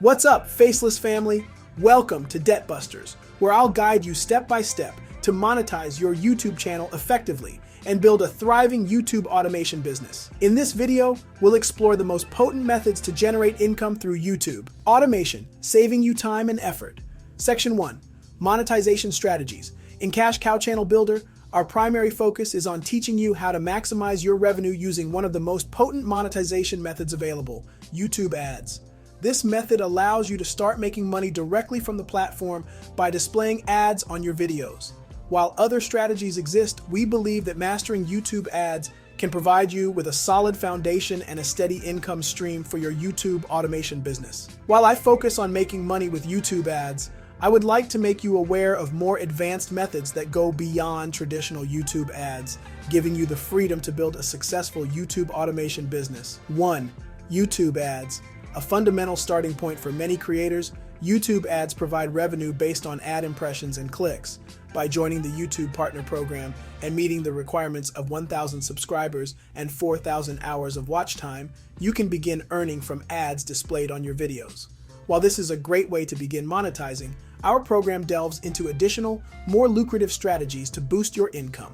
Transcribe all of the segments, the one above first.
What's up, faceless family? Welcome to Debt Busters, where I'll guide you step by step to monetize your YouTube channel effectively and build a thriving YouTube automation business. In this video, we'll explore the most potent methods to generate income through YouTube. Automation, saving you time and effort. Section 1, Monetization Strategies. In Cash Cow Channel Builder, our primary focus is on teaching you how to maximize your revenue using one of the most potent monetization methods available, YouTube ads. This method allows you to start making money directly from the platform by displaying ads on your videos. While other strategies exist, we believe that mastering YouTube ads can provide you with a solid foundation and a steady income stream for your YouTube automation business. While I focus on making money with YouTube ads, I would like to make you aware of more advanced methods that go beyond traditional YouTube ads, giving you the freedom to build a successful YouTube automation business. 1. YouTube ads. A fundamental starting point for many creators, YouTube ads provide revenue based on ad impressions and clicks. By joining the YouTube Partner Program and meeting the requirements of 1,000 subscribers and 4,000 hours of watch time, you can begin earning from ads displayed on your videos. While this is a great way to begin monetizing, our program delves into additional, more lucrative strategies to boost your income.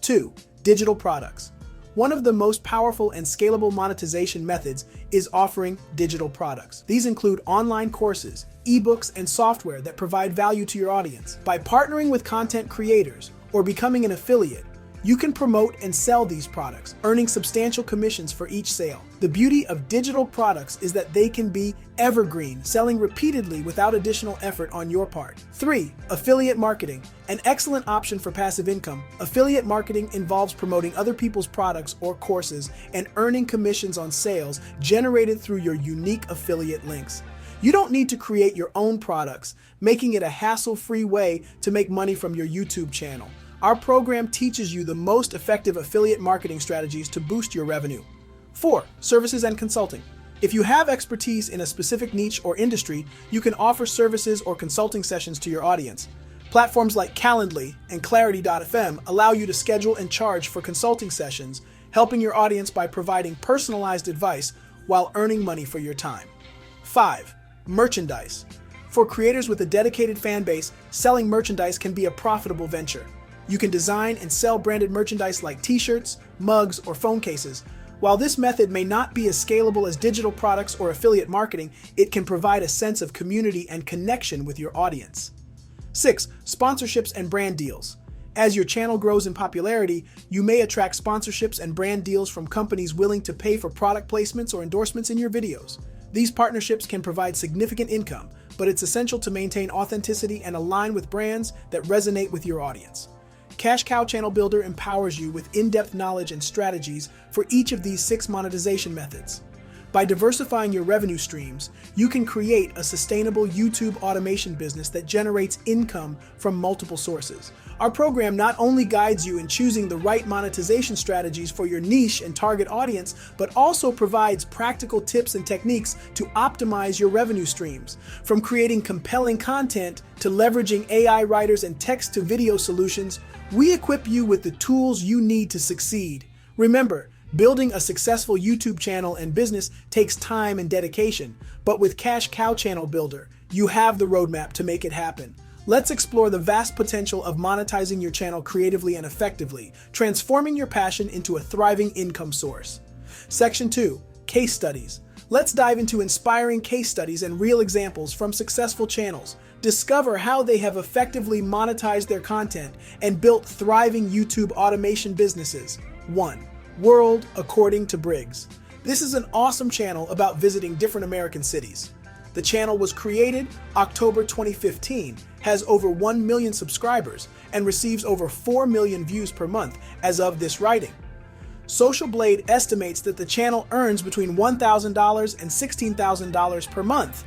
2. Digital products. One of the most powerful and scalable monetization methods is offering digital products. These include online courses, ebooks, and software that provide value to your audience. By partnering with content creators or becoming an affiliate, you can promote and sell these products, earning substantial commissions for each sale. The beauty of digital products is that they can be evergreen, selling repeatedly without additional effort on your part. 3. Affiliate marketing. An excellent option for passive income. Affiliate marketing involves promoting other people's products or courses and earning commissions on sales generated through your unique affiliate links. You don't need to create your own products, making it a hassle-free way to make money from your YouTube channel. Our program teaches you the most effective affiliate marketing strategies to boost your revenue. 4. Services and consulting. If you have expertise in a specific niche or industry, you can offer services or consulting sessions to your audience. Platforms like Calendly and Clarity.fm allow you to schedule and charge for consulting sessions, helping your audience by providing personalized advice while earning money for your time. 5. Merchandise. For creators with a dedicated fan base, selling merchandise can be a profitable venture. You can design and sell branded merchandise like t-shirts, mugs, or phone cases. While this method may not be as scalable as digital products or affiliate marketing, it can provide a sense of community and connection with your audience. 6. Sponsorships and brand deals. As your channel grows in popularity, you may attract sponsorships and brand deals from companies willing to pay for product placements or endorsements in your videos. These partnerships can provide significant income, but it's essential to maintain authenticity and align with brands that resonate with your audience. Cash Cow Channel Builder empowers you with in-depth knowledge and strategies for each of these 6 monetization methods. By diversifying your revenue streams, you can create a sustainable YouTube automation business that generates income from multiple sources. Our program not only guides you in choosing the right monetization strategies for your niche and target audience, but also provides practical tips and techniques to optimize your revenue streams. From creating compelling content to leveraging AI writers and text-to-video solutions, we equip you with the tools you need to succeed. Remember, building a successful YouTube channel and business takes time and dedication, but with Cash Cow Channel Builder, you have the roadmap to make it happen. Let's explore the vast potential of monetizing your channel creatively and effectively, transforming your passion into a thriving income source. Section 2, Case Studies. Let's dive into inspiring case studies and real examples from successful channels. Discover how they have effectively monetized their content and built thriving YouTube automation businesses. 1. World According to Briggs. This is an awesome channel about visiting different American cities. The channel was created October 2015, has over 1 million subscribers, and receives over 4 million views per month as of this writing. Social Blade estimates that the channel earns between $1,000 and $16,000 per month.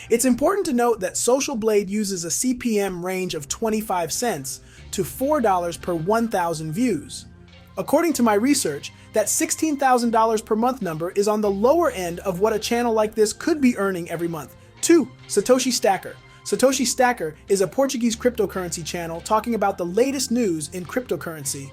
It's important to note that Social Blade uses a CPM range of 25 cents to $4 per 1,000 views. According to my research, that $16,000 per month number is on the lower end of what a channel like this could be earning every month. 2. Satoshi Stacker. Satoshi Stacker is a Portuguese cryptocurrency channel talking about the latest news in cryptocurrency.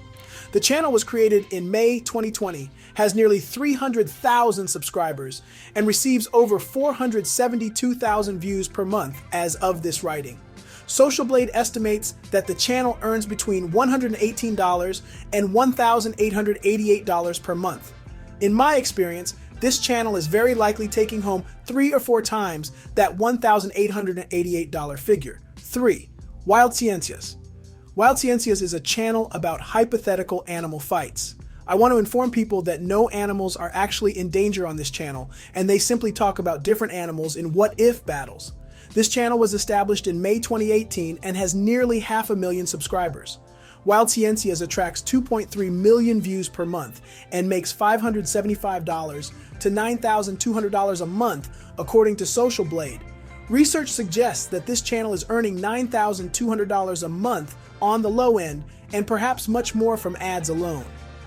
The channel was created in May 2020, has nearly 300,000 subscribers, and receives over 472,000 views per month as of this writing. Social Blade estimates that the channel earns between $118 and $1,888 per month. In my experience, this channel is very likely taking home 3 or 4 times that $1,888 figure. 3. Wild Ciencias. Wild Ciencias is a channel about hypothetical animal fights. I want to inform people that no animals are actually in danger on this channel, and they simply talk about different animals in what-if battles. This channel was established in May 2018 and has nearly 500,000 subscribers. Wild Ciencias attracts 2.3 million views per month and makes $575 to $9,200 a month, according to Social Blade. Research suggests that this channel is earning $9,200 a month on the low end, and perhaps much more from ads alone.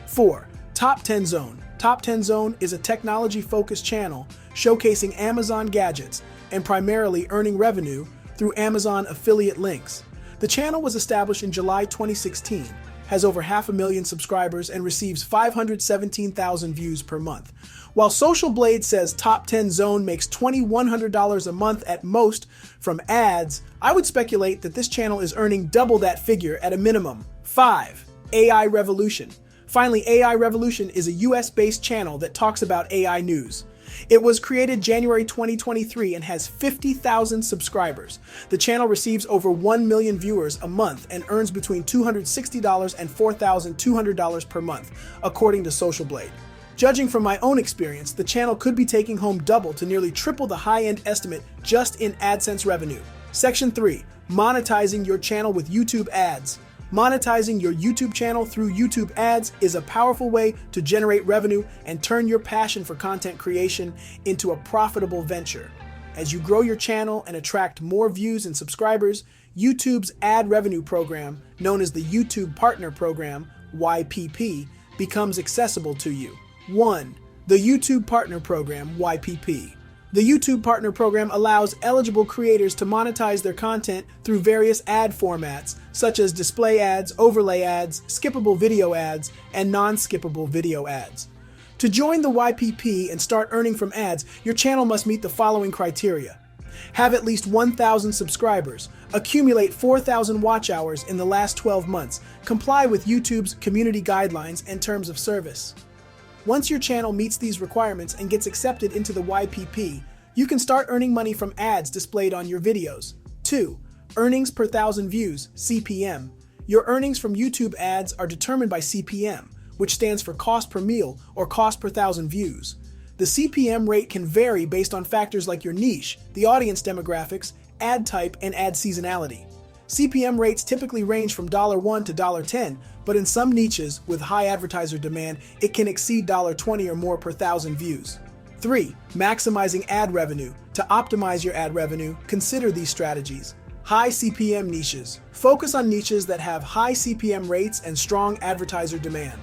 4. Top 10 Zone. Top 10 Zone is a technology-focused channel showcasing Amazon gadgets and primarily earning revenue through Amazon affiliate links. The channel was established in July 2016, has over 500,000 subscribers, and receives 517,000 views per month. While Social Blade says Top 10 Zone makes $2,100 a month at most from ads, I would speculate that this channel is earning double that figure at a minimum. 5. AI Revolution. Finally, AI Revolution is a US-based channel that talks about AI news. It was created January 2023 and has 50,000 subscribers. The channel receives over 1 million viewers a month and earns between $260 and $4,200 per month, according to Social Blade. Judging from my own experience, the channel could be taking home double to nearly triple the high-end estimate just in AdSense revenue. Section 3. Monetizing your channel with YouTube ads. Monetizing your YouTube channel through YouTube ads is a powerful way to generate revenue and turn your passion for content creation into a profitable venture. As you grow your channel and attract more views and subscribers, YouTube's ad revenue program, known as the YouTube Partner Program, YPP, becomes accessible to you. 1. The YouTube Partner Program, YPP. The YouTube Partner Program allows eligible creators to monetize their content through various ad formats, such as display ads, overlay ads, skippable video ads, and non-skippable video ads. To join the YPP and start earning from ads, your channel must meet the following criteria. Have at least 1,000 subscribers, accumulate 4,000 watch hours in the last 12 months, comply with YouTube's community guidelines and terms of service. Once your channel meets these requirements and gets accepted into the YPP, you can start earning money from ads displayed on your videos. 2. Earnings per thousand views, CPM. Your earnings from YouTube ads are determined by CPM, which stands for cost per mille or cost per thousand views. The CPM rate can vary based on factors like your niche, the audience demographics, ad type, and ad seasonality. CPM rates typically range from $1 to $10, but in some niches with high advertiser demand, it can exceed $20 or more per thousand views. 3. Maximizing ad revenue. To optimize your ad revenue, consider these strategies. High CPM niches. Focus on niches that have high CPM rates and strong advertiser demand.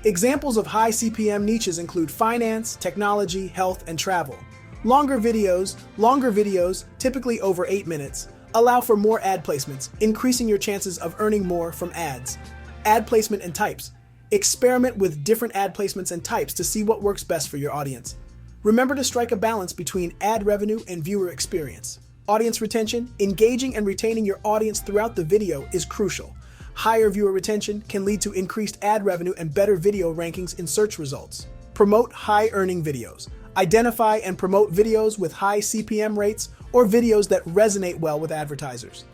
Examples of high CPM niches include finance, technology, health, and travel. Longer videos, typically over 8 minutes, allow for more ad placements, increasing your chances of earning more from ads. Ad placement and types. Experiment with different ad placements and types to see what works best for your audience. Remember to strike a balance between ad revenue and viewer experience. Audience retention. Engaging and retaining your audience throughout the video is crucial. Higher viewer retention can lead to increased ad revenue and better video rankings in search results. Promote high-earning videos. Identify and promote videos with high CPM rates or videos that resonate well with advertisers.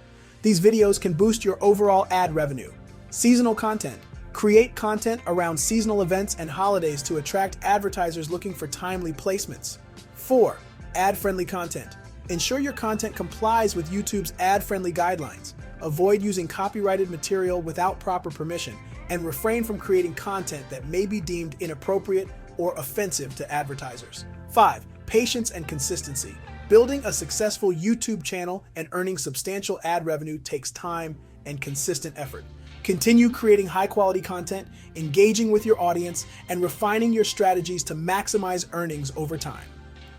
These videos can boost your overall ad revenue. Seasonal content. Create content around seasonal events and holidays to attract advertisers looking for timely placements. 4. Ad-friendly content. Ensure your content complies with YouTube's ad-friendly guidelines. Avoid using copyrighted material without proper permission, and refrain from creating content that may be deemed inappropriate or offensive to advertisers. 5. Patience and consistency. Building a successful YouTube channel and earning substantial ad revenue takes time and consistent effort. Continue creating high-quality content, engaging with your audience, and refining your strategies to maximize earnings over time.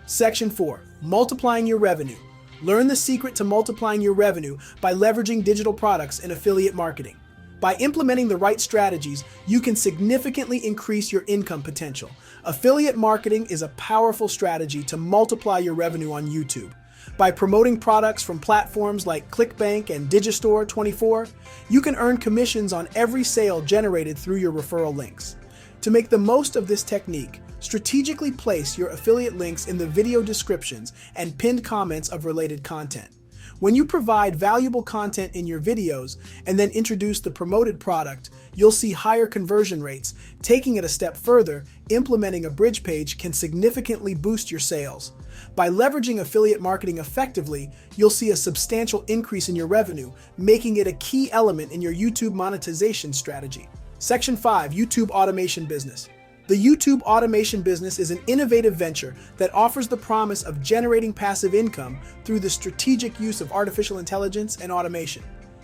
Section 4. Multiplying your revenue. Learn the secret to multiplying your revenue by leveraging digital products and affiliate marketing. By implementing the right strategies, you can significantly increase your income potential. Affiliate marketing is a powerful strategy to multiply your revenue on YouTube. By promoting products from platforms like ClickBank and Digistore24, you can earn commissions on every sale generated through your referral links. To make the most of this technique, strategically place your affiliate links in the video descriptions and pinned comments of related content. When you provide valuable content in your videos and then introduce the promoted product, you'll see higher conversion rates. Taking it a step further, implementing a bridge page can significantly boost your sales. By leveraging affiliate marketing effectively, you'll see a substantial increase in your revenue, making it a key element in your YouTube monetization strategy. Section 5. YouTube Automation Business. The YouTube automation business is an innovative venture that offers the promise of generating passive income through the strategic use of artificial intelligence and automation.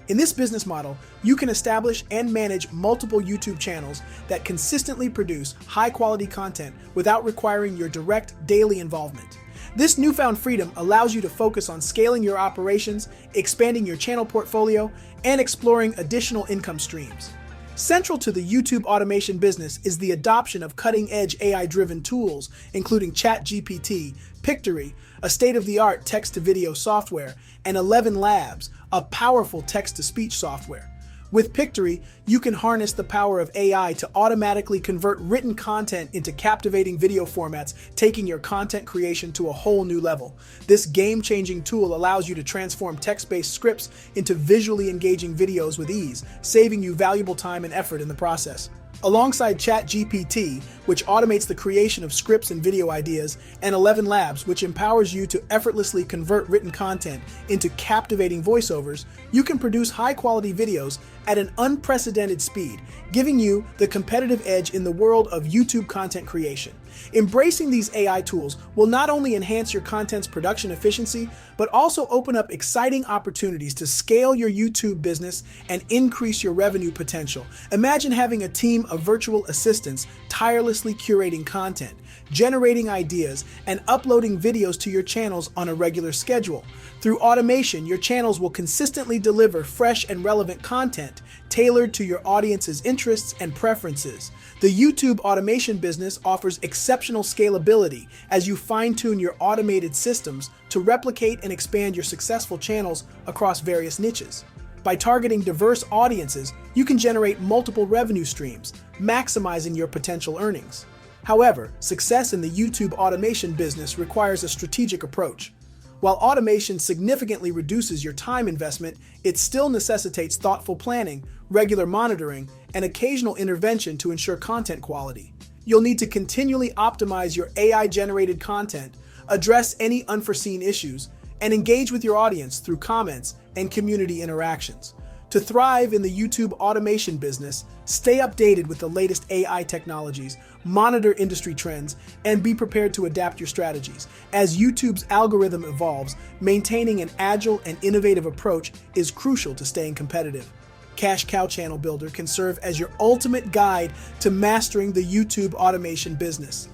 In this business model, you can establish and manage multiple YouTube channels that consistently produce high-quality content without requiring your direct daily involvement. This newfound freedom allows you to focus on scaling your operations, expanding your channel portfolio, and exploring additional income streams. Central to the YouTube automation business is the adoption of cutting-edge AI-driven tools, including ChatGPT, Pictory, a state-of-the-art text-to-video software, and 11 Labs, a powerful text-to-speech software. With Pictory, you can harness the power of AI to automatically convert written content into captivating video formats, taking your content creation to a whole new level. This game-changing tool allows you to transform text-based scripts into visually engaging videos with ease, saving you valuable time and effort in the process. Alongside ChatGPT, which automates the creation of scripts and video ideas, and 11 Labs, which empowers you to effortlessly convert written content into captivating voiceovers, you can produce high-quality videos at an unprecedented speed, giving you the competitive edge in the world of YouTube content creation. Embracing these AI tools will not only enhance your content's production efficiency, but also open up exciting opportunities to scale your YouTube business and increase your revenue potential. Imagine having a team of virtual assistants tirelessly curating content, generating ideas, and uploading videos to your channels on a regular schedule. Through automation, your channels will consistently deliver fresh and relevant content tailored to your audience's interests and preferences. The YouTube automation business offers exceptional scalability as you fine-tune your automated systems to replicate and expand your successful channels across various niches. By targeting diverse audiences, you can generate multiple revenue streams, maximizing your potential earnings. However, success in the YouTube automation business requires a strategic approach. While automation significantly reduces your time investment, it still necessitates thoughtful planning, regular monitoring, and occasional intervention to ensure content quality. You'll need to continually optimize your AI-generated content, address any unforeseen issues, and engage with your audience through comments and community interactions. To thrive in the YouTube automation business, stay updated with the latest AI technologies, monitor industry trends, and be prepared to adapt your strategies. As YouTube's algorithm evolves, maintaining an agile and innovative approach is crucial to staying competitive. Cash Cow Channel Builder can serve as your ultimate guide to mastering the YouTube automation business.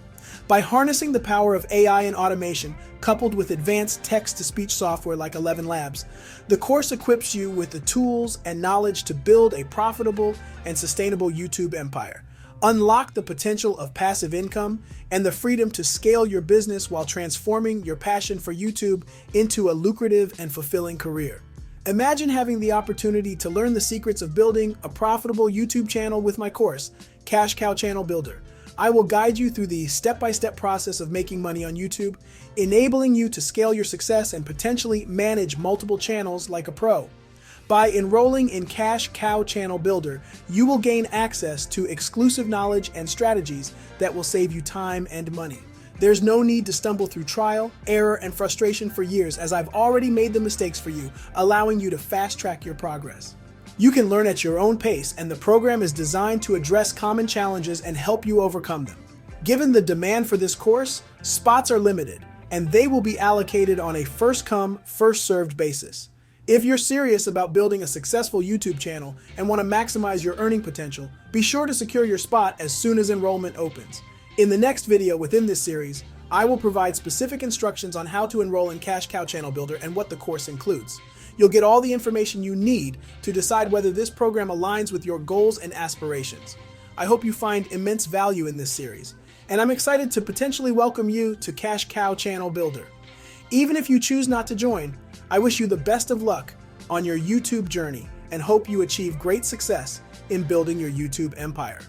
By harnessing the power of AI and automation, coupled with advanced text-to-speech software like 11 Labs, the course equips you with the tools and knowledge to build a profitable and sustainable YouTube empire. Unlock the potential of passive income and the freedom to scale your business while transforming your passion for YouTube into a lucrative and fulfilling career. Imagine having the opportunity to learn the secrets of building a profitable YouTube channel with my course, Cash Cow Channel Builder. I will guide you through the step-by-step process of making money on YouTube, enabling you to scale your success and potentially manage multiple channels like a pro. By enrolling in Cash Cow Channel Builder, you will gain access to exclusive knowledge and strategies that will save you time and money. There's no need to stumble through trial, error, and frustration for years, as I've already made the mistakes for you, allowing you to fast-track your progress. You can learn at your own pace, and the program is designed to address common challenges and help you overcome them. Given the demand for this course, spots are limited, and they will be allocated on a first-come, first-served basis. If you're serious about building a successful YouTube channel and want to maximize your earning potential, be sure to secure your spot as soon as enrollment opens. In the next video within this series, I will provide specific instructions on how to enroll in Cash Cow Channel Builder and what the course includes. You'll get all the information you need to decide whether this program aligns with your goals and aspirations. I hope you find immense value in this series, and I'm excited to potentially welcome you to Cash Cow Channel Builder. Even if you choose not to join, I wish you the best of luck on your YouTube journey and hope you achieve great success in building your YouTube empire.